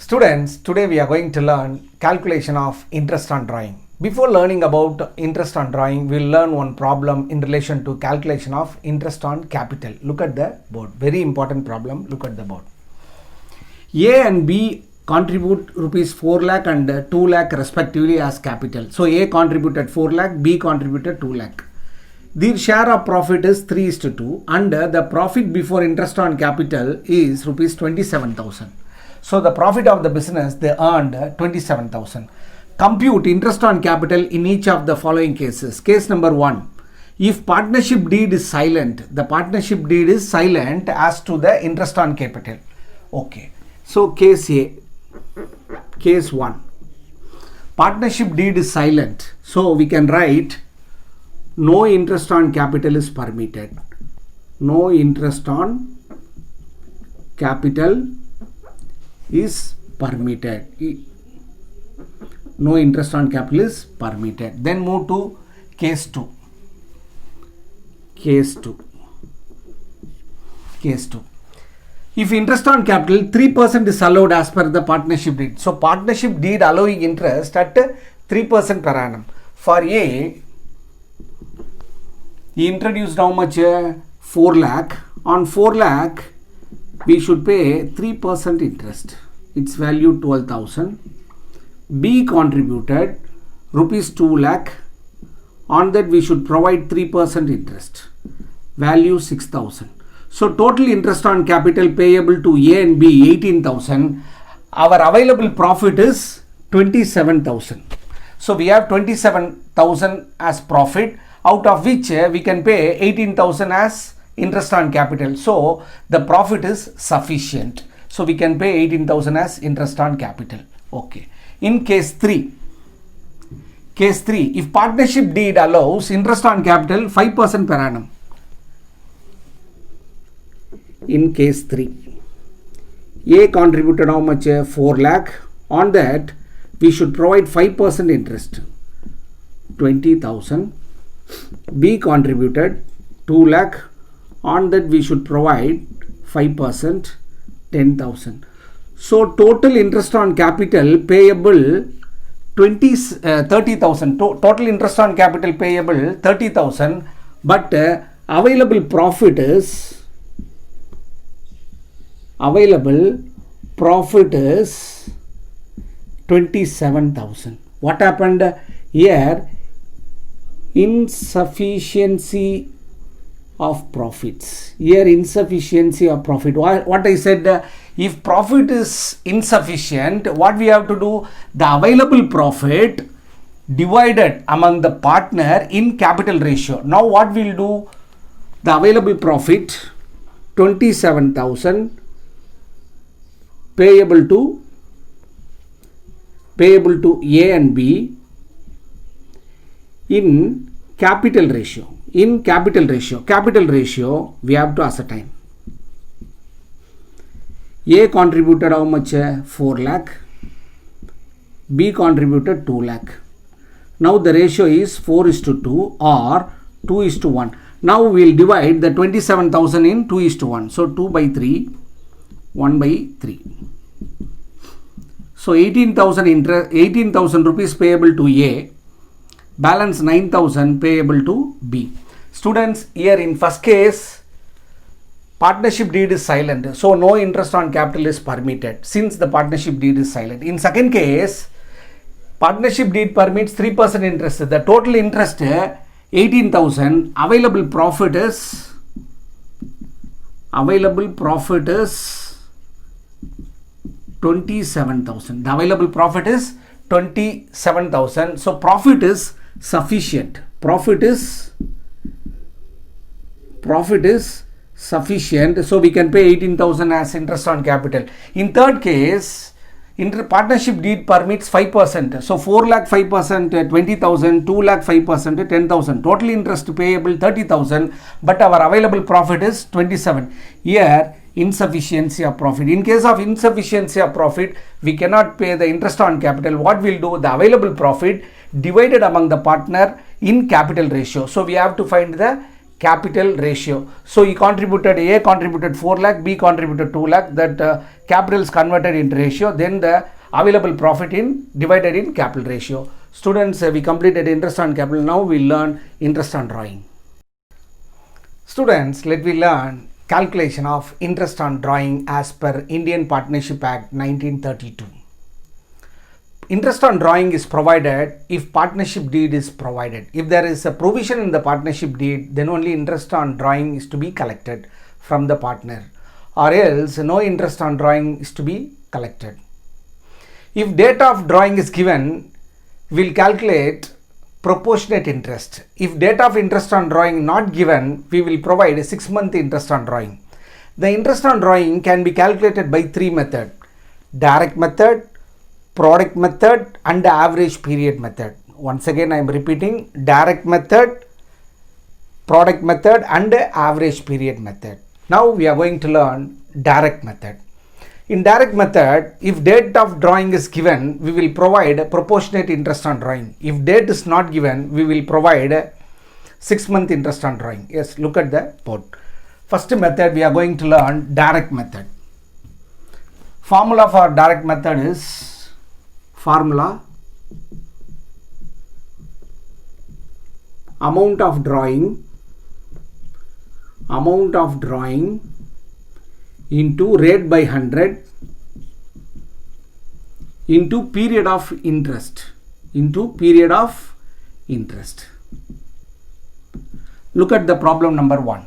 Students, today we are going to learn calculation of interest on drawing. Before learning about interest on drawing, we will learn one problem in relation to calculation of interest on capital. Look at the board. Very important problem. Look at the board. A and B contribute rupees 4 lakh and 2 lakh respectively as capital. So A contributed 4 lakh, B contributed 2 lakh. Their share of profit is 3:2 and the profit before interest on capital is rupees 27,000. So the profit of the business, they earned 27,000. Compute interest on capital in each of the following cases. Case number 1. If partnership deed is silent, the partnership deed is silent as to the interest on capital. Okay. So case A, case 1. Partnership deed is silent. So we can write no interest on capital is permitted. No interest on capital is permitted. No interest on capital is permitted. Then move to case 2. Case 2. Case 2. If interest on capital 3% is allowed as per the partnership deed. So partnership deed allowing interest at 3% per annum. For A, he introduced how much? 4 lakh. On 4 lakh, we should pay 3% interest. Its value 12,000. B contributed rupees 2 lakh. On that we should provide 3% interest. Value 6,000. So total interest on capital payable to A and B 18,000. Our available profit is 27,000. So we have 27,000 as profit, out of which we can pay 18,000 as interest on capital. So the profit is sufficient. So we can pay 18,000 as interest on capital. Okay. In case 3, if partnership deed allows interest on capital 5% per annum. In case 3, A contributed how much? 4 lakh. On that we should provide 5% interest, 20,000. B contributed 2 lakh. On that we should provide 5%, 10,000. So total interest on capital payable 30,000. Total interest on capital payable 30,000. But available profit is 27,000. What happened here? Insufficiency of profits. Here insufficiency of profit. What I said, if profit is insufficient, what we have to do? The available profit divided among the partner in capital ratio. Now what we will do? The available profit 27,000 payable to A and B in capital ratio. In capital ratio we have to ascertain. A contributed how much? 4 lakh. B contributed 2 lakh. Now the ratio is 4:2 or 2:1. Now we will divide the 27,000 in 2:1. So 2/3, 1/3. So 18,000 rupees payable to A. Balance 9,000 payable to B. Students, here in first case, partnership deed is silent. So no interest on capital is permitted since the partnership deed is silent. In second case, partnership deed permits 3% interest. The total interest 18,000. Available profit is 27,000. The available profit is 27,000. So profit is sufficient. Profit is sufficient. So we can pay 18,000 as interest on capital. In third case, partnership deed permits 5%. So 4 lakh 5%, 20,000, 2 lakh 5%, 10,000. Total interest payable 30,000, but our available profit is 27. Here insufficiency of profit. In case of insufficiency of profit, we cannot pay the interest on capital. What we'll do? The available profit divided among the partner in capital ratio. So we have to find the capital ratio. So he contributed, A contributed 4 lakh, B contributed 2 lakh, that capital is converted into ratio, then the available profit in divided in capital ratio. Students, we completed interest on capital. Now we learn interest on drawing. Students, let me learn calculation of interest on drawing as per Indian Partnership Act 1932. Interest on drawing is provided if partnership deed is provided. If there is a provision in the partnership deed, then only interest on drawing is to be collected from the partner, or else no interest on drawing is to be collected. If date of drawing is given, we'll calculate proportionate interest. If date of interest on drawing not given, we will provide a 6-month interest on drawing. The interest on drawing can be calculated by 3 methods: direct method, product method, and the average period method. Once again I am repeating: direct method, product method, and the average period method. Now we are going to learn direct method. In direct method, if date of drawing is given, we will provide a proportionate interest on drawing. If date is not given, we will provide a 6-month interest on drawing. Yes, look at the board. First method, we are going to learn direct method. Formula for direct method is formula amount of drawing into rate by 100 into period of interest Look at the problem number 1.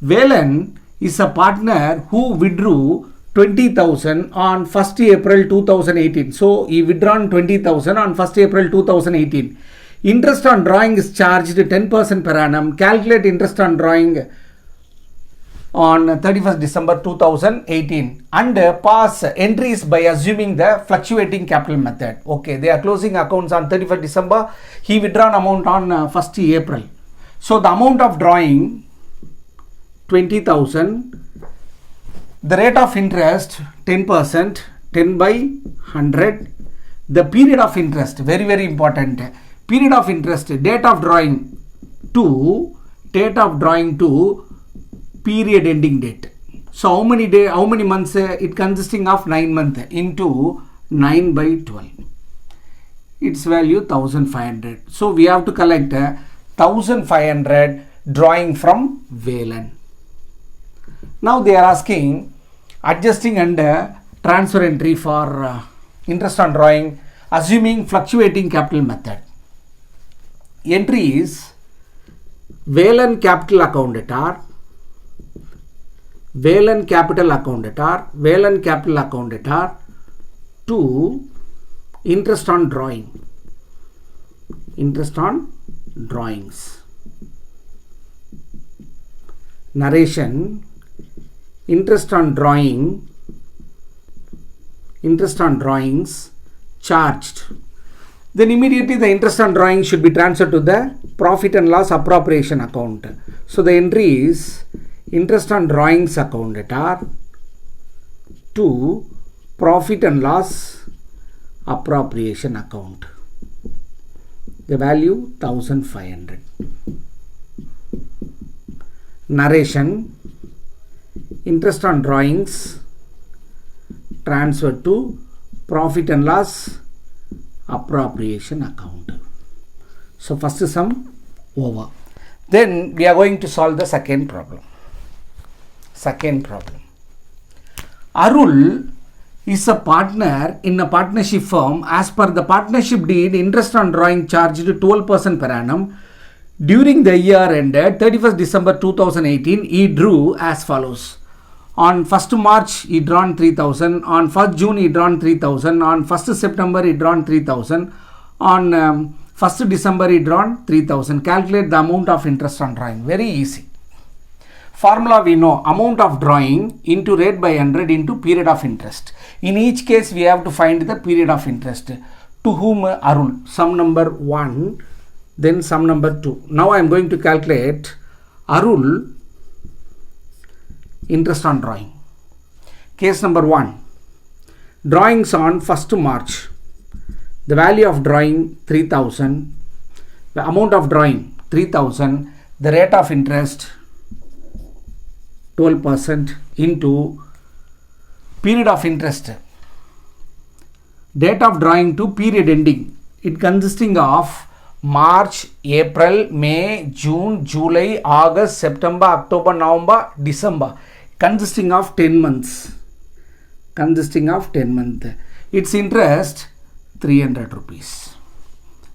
Velan is a partner who withdrew 20,000 on 1st April 2018. So he withdrawn 20,000 on 1st April 2018. Interest on drawing is charged 10% per annum. Calculate interest on drawing on 31st December 2018 and pass entries by assuming the fluctuating capital method. Okay, they are closing accounts on 31st December. He withdrawn amount on 1st April. So the amount of drawing 20,000. The rate of interest 10%, 10 by 100. The period of interest, very very important. Period of interest, date of drawing to period ending date. So how many months? It consisting of 9 months into 9 by 12. Its value 1500. So we have to collect 1500 drawing from Velan. Now they are asking adjusting and transfer entry for interest on drawing assuming fluctuating capital method. Entry is Velan capital account debtor, Velan capital account debtor to interest on drawings. Narration: interest on drawings charged. Then immediately the interest on drawing should be transferred to the profit and loss appropriation account. So the entry is interest on drawings account debtor to profit and loss appropriation account. The value 1500. Narration: interest on drawings transferred to profit and loss appropriation account. So first sum over. Then we are going to solve the second problem. Arul is a partner in a partnership firm. As per the partnership deed, interest on drawing charged 12% per annum. During the year ended 31st December 2018, he drew as follows. On 1st March, he drawn 3,000. On 1st June, he drawn 3,000. On 1st September, he drawn 3,000. On 1st December, he drawn 3,000. Calculate the amount of interest on drawing. Very easy. Formula we know: amount of drawing into rate by 100 into period of interest. In each case, we have to find the period of interest. To whom? Arul. Sum number 1, then sum number 2. Now I am going to calculate Arul interest on drawing. Case number 1. Drawings on 1st March. The value of drawing 3,000. The amount of drawing 3,000. the rate of interest 12% into period of interest, date of drawing to period ending. It consisting of March, April, May, June, July, August, September, October, November, December, consisting of 10 months. Its interest 300 rupees.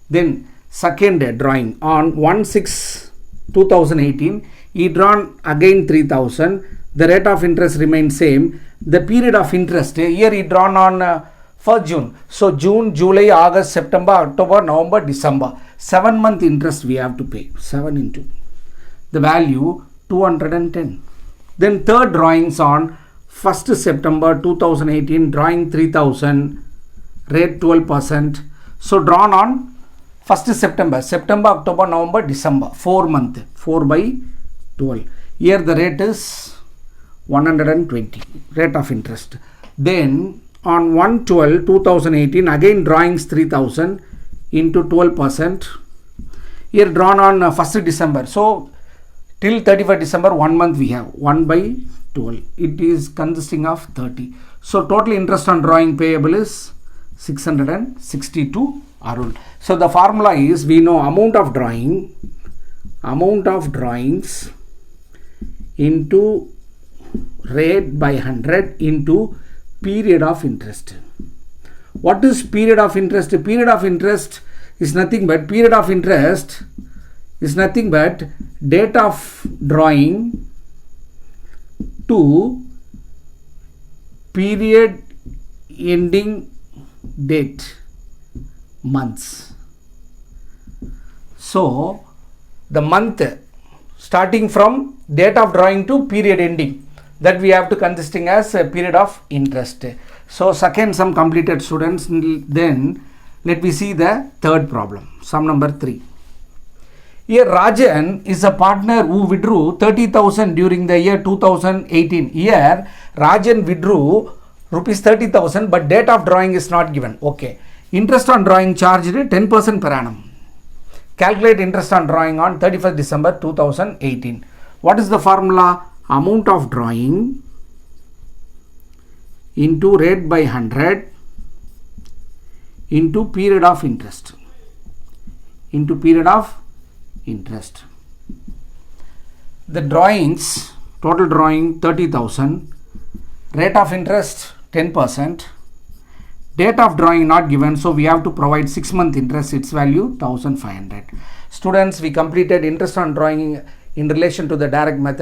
Then second drawing on 1/6/2018, he drawn again 3000. The rate of interest remains same. The period of interest here he drawn on 1st June. So June, July, August, September, October, November, December. 7-month interest we have to pay. 7 into the value 210. Then third drawings on 1st September 2018, drawing 3000, rate 12%. So drawn on 1st September, October, November, December, 4 month, 4 by 12. Here the rate is 120, rate of interest. Then on 1/12/2018, again drawings 3000 into 12%. Here drawn on 1st December. So till 31st December, 1 month we have 1 by 12. It is consisting of 30. So total interest on drawing payable is 662 Arul. So the formula is, we know amount of drawings into rate by 100 into period of interest. What is period of interest? Period of interest is nothing but date of drawing to period ending date, months. So the month starting from date of drawing to period ending, that we have to consisting as a period of interest. So second sum completed, students. Then let me see the third problem, sum number 3. Here Rajan is a partner who withdrew 30,000 during the year 2018. Here Rajan withdrew rupees 30,000, but date of drawing is not given. Okay. Interest on drawing charged 10% per annum. Calculate interest on drawing on 31st December 2018. What is the formula? Amount of drawing into rate by 100 into period of interest. The drawings, total drawing 30,000, rate of interest 10%, date of drawing not given, so we have to provide 6-month interest, its value 1500. Students, we completed interest on drawing in relation to the direct method.